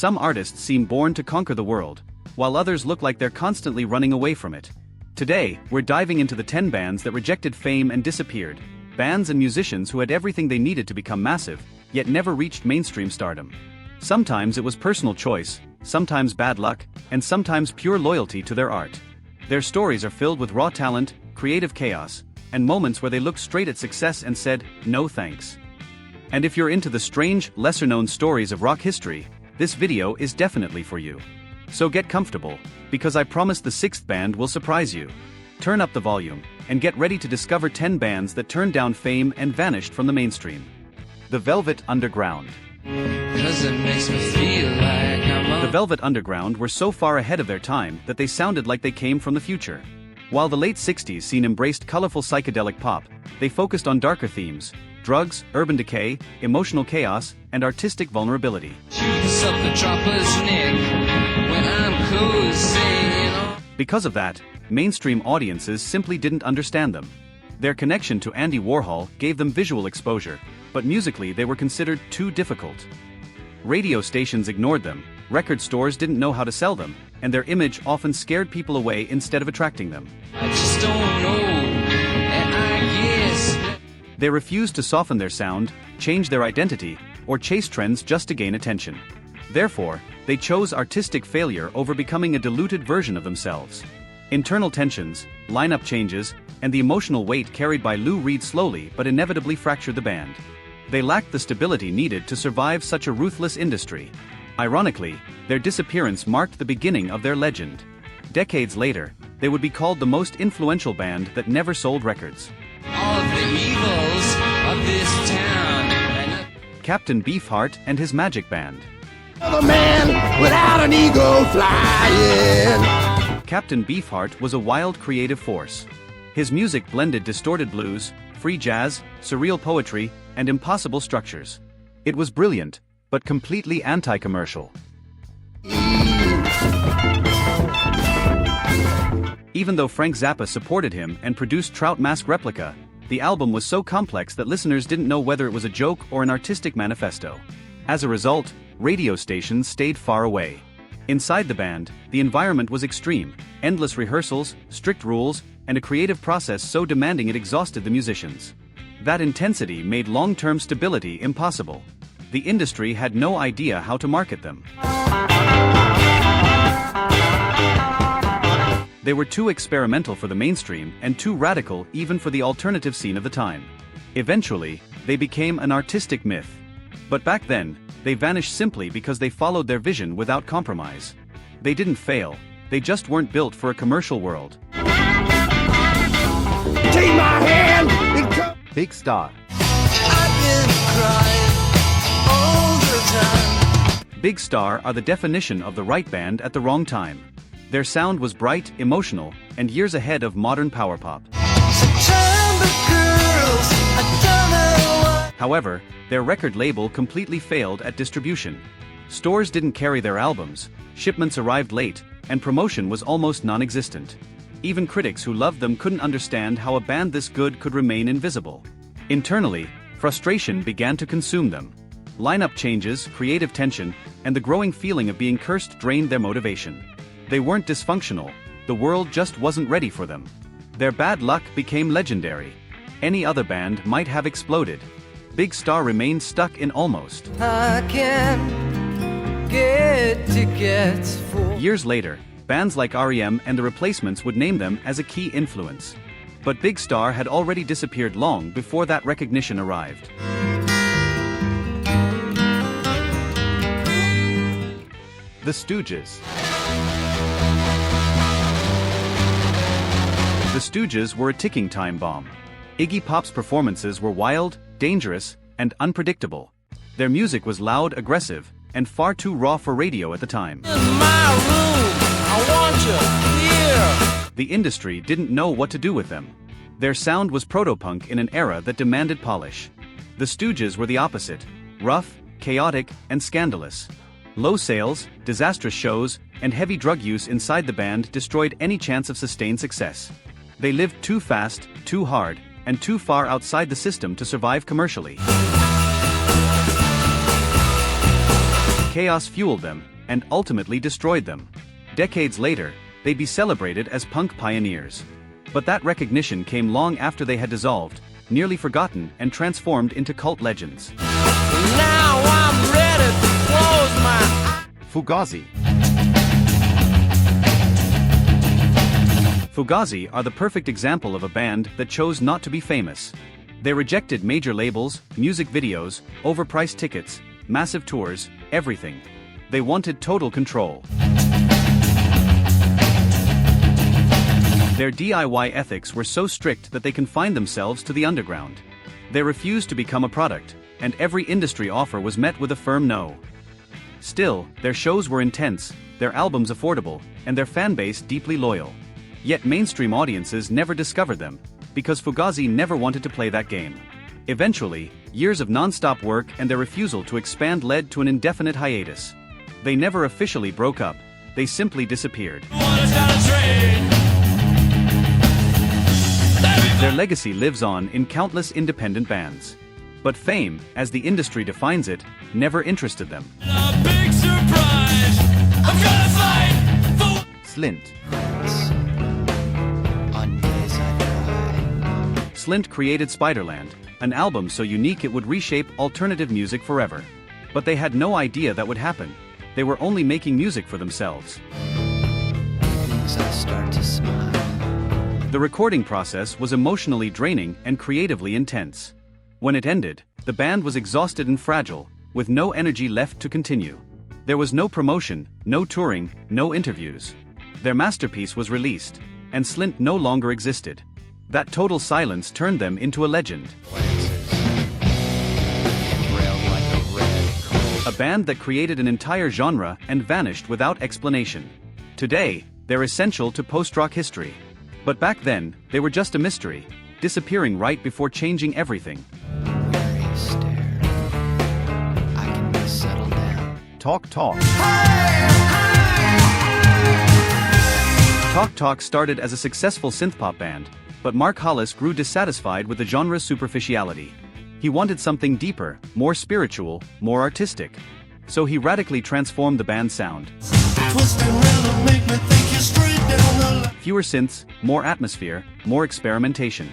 Some artists seem born to conquer the world, while others look like they're constantly running away from it. Today, we're diving into the 10 bands that rejected fame and disappeared. Bands and musicians who had everything they needed to become massive, yet never reached mainstream stardom. Sometimes it was personal choice, sometimes bad luck, and sometimes pure loyalty to their art. Their stories are filled with raw talent, creative chaos, and moments where they looked straight at success and said, "No thanks." And if you're into the strange, lesser-known stories of rock history, this video is definitely for you. So get comfortable, because I promise the 6th band will surprise you. Turn up the volume, and get ready to discover 10 bands that turned down fame and vanished from the mainstream. The Velvet Underground. The Velvet Underground were so far ahead of their time that they sounded like they came from the future. While the late 60s scene embraced colorful psychedelic pop, they focused on darker themes: drugs, urban decay, emotional chaos, and artistic vulnerability. Because of that, mainstream audiences simply didn't understand them. Their connection to Andy Warhol gave them visual exposure, but musically they were considered too difficult. Radio stations ignored them, record stores didn't know how to sell them, and their image often scared people away instead of attracting them. I just don't know, and I guess they refused to soften their sound, change their identity, or chase trends just to gain attention. Therefore, they chose artistic failure over becoming a diluted version of themselves. Internal tensions, lineup changes, and the emotional weight carried by Lou Reed slowly but inevitably fractured the band. They lacked the stability needed to survive such a ruthless industry. Ironically, their disappearance marked the beginning of their legend. Decades later, they would be called the most influential band that never sold records. all of the evils of this town. Captain Beefheart and his Magic Band. The man without an ego flying. Captain Beefheart was a wild creative force. His music blended distorted blues, free jazz, surreal poetry, and impossible structures. It was brilliant, but completely anti-commercial. Even though Frank Zappa supported him and produced Trout Mask Replica, the album was so complex that listeners didn't know whether it was a joke or an artistic manifesto. As a result, radio stations stayed far away. Inside the band, the environment was extreme: endless rehearsals, strict rules, and a creative process so demanding it exhausted the musicians. That intensity made long-term stability impossible. The industry had no idea how to market them. They were too experimental for the mainstream and too radical even for the alternative scene of the time. Eventually, they became an artistic myth. But back then, they vanished simply because they followed their vision without compromise. They didn't fail, they just weren't built for a commercial world. Take my hand and come. Big Star. I've been crying all the time. Big Star are the definition of the right band at the wrong time. Their sound was bright, emotional, and years ahead of modern power pop. September girls, I don't know what. However, their record label completely failed at distribution. Stores didn't carry their albums, shipments arrived late, and promotion was almost non-existent. Even critics who loved them couldn't understand how a band this good could remain invisible. Internally, frustration began to consume them. Lineup changes, creative tension, and the growing feeling of being cursed drained their motivation. They weren't dysfunctional, the world just wasn't ready for them. Their bad luck became legendary. Any other band might have exploded. Big Star remained stuck in almost. I can't get tickets for. Years later, bands like REM and The Replacements would name them as a key influence. But Big Star had already disappeared long before that recognition arrived. The Stooges. The Stooges were a ticking time bomb. Iggy Pop's performances were wild, dangerous, and unpredictable. Their music was loud, aggressive, and far too raw for radio at the time. In my room, I want you here. The industry didn't know what to do with them. Their sound was proto-punk in an era that demanded polish. The Stooges were the opposite: rough, chaotic, and scandalous. Low sales, disastrous shows, and heavy drug use inside the band destroyed any chance of sustained success. They lived too fast, too hard, and too far outside the system to survive commercially. Chaos fueled them, and ultimately destroyed them. Decades later, they'd be celebrated as punk pioneers. But that recognition came long after they had dissolved, nearly forgotten and transformed into cult legends. Now I'm ready to close my eyes. Fugazi. Fugazi are the perfect example of a band that chose not to be famous. They rejected major labels, music videos, overpriced tickets, massive tours, everything. They wanted total control. Their DIY ethics were so strict that they confined themselves to the underground. They refused to become a product, and every industry offer was met with a firm no. Still, their shows were intense, their albums affordable, and their fanbase deeply loyal. Yet mainstream audiences never discovered them, because Fugazi never wanted to play that game. Eventually, years of non-stop work and their refusal to expand led to an indefinite hiatus. They never officially broke up, they simply disappeared. Their legacy lives on in countless independent bands. But fame, as the industry defines it, never interested them. A big surprise. I'm gonna fight for Slint. On days I cry. Slint created Spiderland, an album so unique it would reshape alternative music forever. But they had no idea that would happen. They were only making music for themselves. Things I start to smile. The recording process was emotionally draining and creatively intense. When it ended, the band was exhausted and fragile, with no energy left to continue. There was no promotion, no touring, no interviews. Their masterpiece was released, and Slint no longer existed. That total silence turned them into a legend. A band that created an entire genre and vanished without explanation. Today, they're essential to post-rock history. But back then, they were just a mystery, disappearing right before changing everything. Weary stare. I can be settled down. Talk Talk. Talk Talk started as a successful synthpop band, but Mark Hollis grew dissatisfied with the genre's superficiality. He wanted something deeper, more spiritual, more artistic. So he radically transformed the band's sound. Fewer synths, more atmosphere, more experimentation.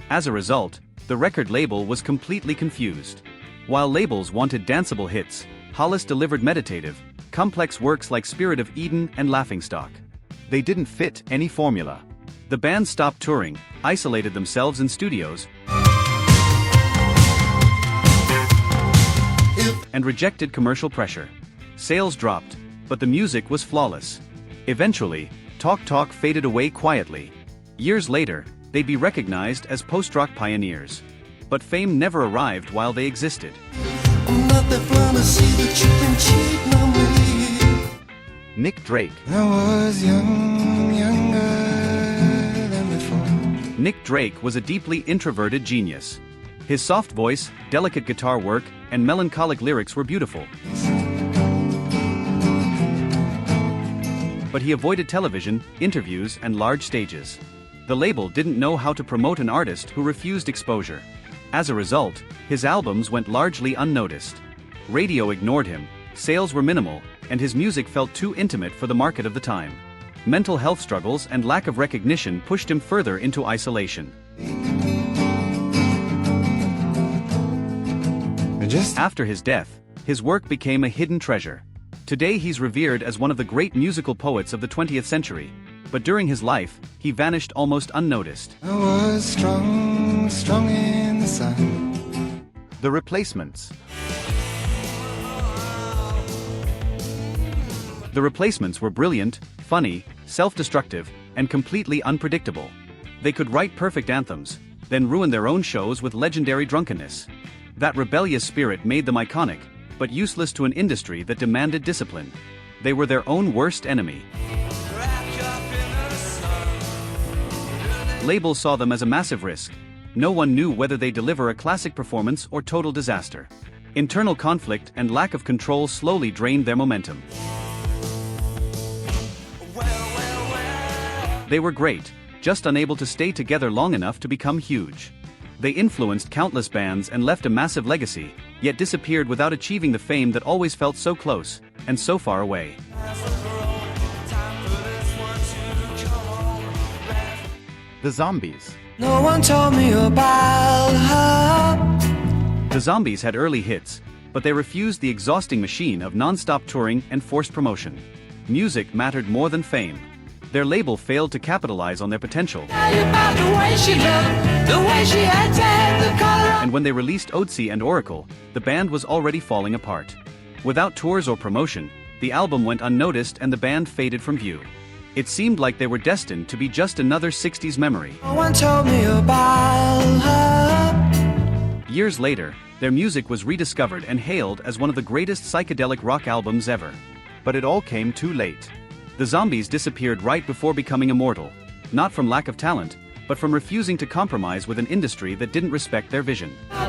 As a result, the record label was completely confused. While labels wanted danceable hits, Hollis delivered meditative, complex works like Spirit of Eden and Laughingstock. They didn't fit any formula. The band stopped touring, isolated themselves in studios, and rejected commercial pressure. Sales dropped, but the music was flawless. Eventually, Talk Talk faded away quietly. Years later, they'd be recognized as post-rock pioneers. But fame never arrived while they existed. Nick Drake. I was younger than before. Nick Drake was a deeply introverted genius. His soft voice, delicate guitar work, and melancholic lyrics were beautiful. But he avoided television, interviews, and large stages. The label didn't know how to promote an artist who refused exposure. As a result, his albums went largely unnoticed. Radio ignored him, sales were minimal, and his music felt too intimate for the market of the time. Mental health struggles and lack of recognition pushed him further into isolation. After his death, his work became a hidden treasure. Today he's revered as one of the great musical poets of the 20th century, but during his life, he vanished almost unnoticed. I was strong in the sun. The Replacements. The Replacements were brilliant, funny, self-destructive, and completely unpredictable. They could write perfect anthems, then ruin their own shows with legendary drunkenness. That rebellious spirit made them iconic, but useless to an industry that demanded discipline. They were their own worst enemy. Labels saw them as a massive risk. No one knew whether they'd deliver a classic performance or total disaster. Internal conflict and lack of control slowly drained their momentum. They were great, just unable to stay together long enough to become huge. They influenced countless bands and left a massive legacy, yet disappeared without achieving the fame that always felt so close and so far away. The Zombies. No one told me about her. The Zombies had early hits, but they refused the exhausting machine of non-stop touring and forced promotion. Music mattered more than fame. Their label failed to capitalize on their potential. Tell you about the way she looked, the way she had tan, the color. And when they released Otzi and Oracle, the band was already falling apart. Without tours or promotion, the album went unnoticed and the band faded from view. It seemed like they were destined to be just another 60s memory. No one told me about her. Years later, their music was rediscovered and hailed as one of the greatest psychedelic rock albums ever. But it all came too late. The Zombies disappeared right before becoming immortal, not from lack of talent, but from refusing to compromise with an industry that didn't respect their vision. Well,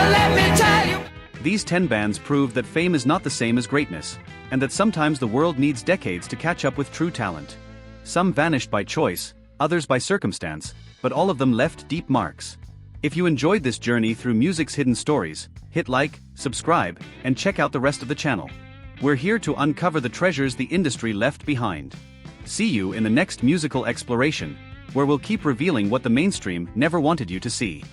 let me tell you. These 10 bands prove that fame is not the same as greatness, and that sometimes the world needs decades to catch up with true talent. Some vanished by choice, others by circumstance, but all of them left deep marks. If you enjoyed this journey through music's hidden stories, hit like, subscribe, and check out the rest of the channel. We're here to uncover the treasures the industry left behind. See you in the next musical exploration, where we'll keep revealing what the mainstream never wanted you to see.